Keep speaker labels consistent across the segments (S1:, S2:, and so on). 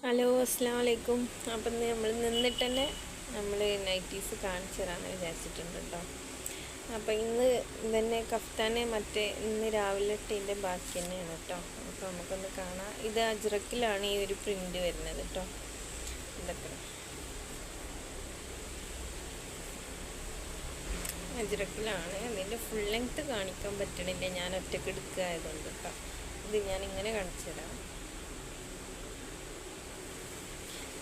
S1: Hello അസ്സലാമു അലൈക്കും. അപ്പം നമ്മൾ നിന്നിട്ട് തന്നെ നമ്മൾ നൈറ്റീസ് കാണിച്ചു തരാമെന്ന് വിചാരിച്ചിട്ടുണ്ട് കേട്ടോ. അപ്പം ഇന്ന് തന്നെ കഫ്താനെ ഇന്ന് രാവിലെ ഇട്ടതിൻ്റെ ബാക്കി തന്നെയാണ് കേട്ടോ. അപ്പോൾ നമുക്കൊന്ന് കാണാം. ഇത് അജ്രക്കിലാണ് ഈ ഒരു പ്രിൻ്റ് വരുന്നത് കേട്ടോ. ഇതൊക്കെ അജ്രക്കിലാണ്. അതിൻ്റെ ഫുൾ ലെങ്ത്ത് കാണിക്കാൻ പറ്റണില്ല, ഞാൻ ഒറ്റയ്ക്ക് എടുക്കുക ആയതുകൊണ്ട് കേട്ടോ. ഇത് ഞാനിങ്ങനെ കാണിച്ചു തരാം.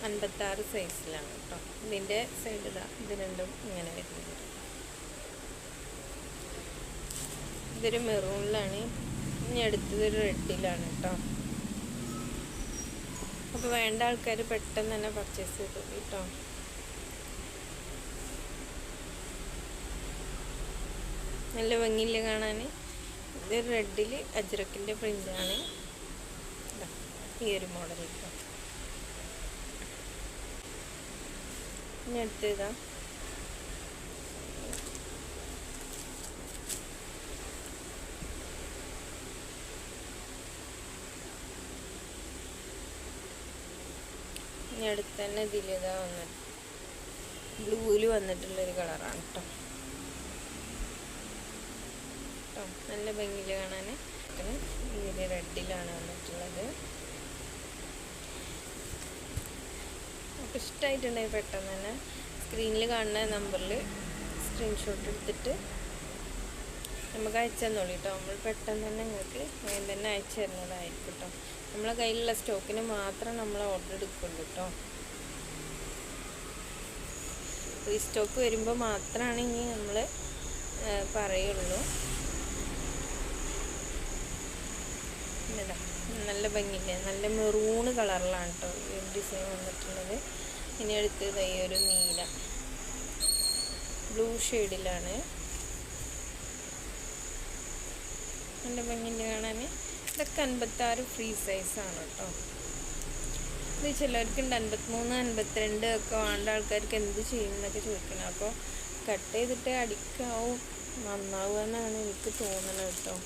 S1: 56 സൈസിലാണ് കേട്ടോ. ഇതിൻ്റെ സൈഡ് ഇത് രണ്ടും ഇങ്ങനെ വരുന്നത്. ഇതൊരു മെറൂണിലാണ്, ഇനി അടുത്തതൊരു റെഡിലാണ് കേട്ടോ. അപ്പോൾ വേണ്ട ആൾക്കാർ പെട്ടെന്ന് തന്നെ പർച്ചേസ് ചെയ്തു കേട്ടോ. നല്ല ഭംഗിയില്ല കാണാൻ. ഇത് റെഡിൽ അജ്രക്കിൻ്റെ പ്രിൻ്റാണ് ഈ ഒരു മോഡൽ കേട്ടോ. ഇനി അടുത്തതാ ഇനി അടുത്ത് തന്നെ ഇതിലിതാ വന്നിട്ട് ബ്ലൂവിൽ വന്നിട്ടുള്ളൊരു കളറാണ് കേട്ടോ. നല്ല ഭംഗിയിൽ കാണാൻ. ഇതിൽ റെഡിലാണ് വന്നിട്ടുള്ളത്. അപ്പോൾ ഇഷ്ടമായിട്ടുണ്ടെങ്കിൽ പെട്ടെന്ന് തന്നെ സ്ക്രീനിൽ കാണുന്ന നമ്പറിൽ സ്ക്രീൻഷോട്ട് എടുത്തിട്ട് നമുക്ക് അയച്ചു തന്നോളൂ കേട്ടോ. നമ്മൾ പെട്ടെന്ന് തന്നെ നിങ്ങൾക്ക് വേഗം തന്നെ അയച്ചു തരുന്നതായിരിക്കും കേട്ടോ. നമ്മളെ കയ്യിലുള്ള സ്റ്റോക്കിന് മാത്രം നമ്മൾ ഓർഡർ എടുക്കുള്ളൂ കേട്ടോ. റീസ്റ്റോക്ക് വരുമ്പോൾ മാത്രമാണ് ഇനി നമ്മൾ പറയുള്ളൂ. ഇതാ നല്ല ഭംഗിയില്ലേ, നല്ല മെറൂണ് കളറിലാണ് കേട്ടോ ഈ ഒരു ഡിസൈൻ വന്നിട്ടുള്ളത്. ഇനി അടുത്തത് ഈ ഒരു നീല ബ്ലൂ ഷെയ്ഡിലാണ്. നല്ല ഭംഗിയില്ല കാണാൻ. ഇതൊക്കെ 56 ഫ്രീ സൈസാണ് കേട്ടോ. ഇത് ചിലർക്ക് 53, 52 ഒക്കെ വേണ്ട ആൾക്കാർക്ക് എന്ത് ചെയ്യുമെന്നൊക്കെ ചോദിക്കണം. അപ്പോൾ കട്ട് ചെയ്തിട്ട് അടിക്കാവും നന്നാവുക എന്നാണ് എനിക്ക് തോന്നുന്നത് കേട്ടോ.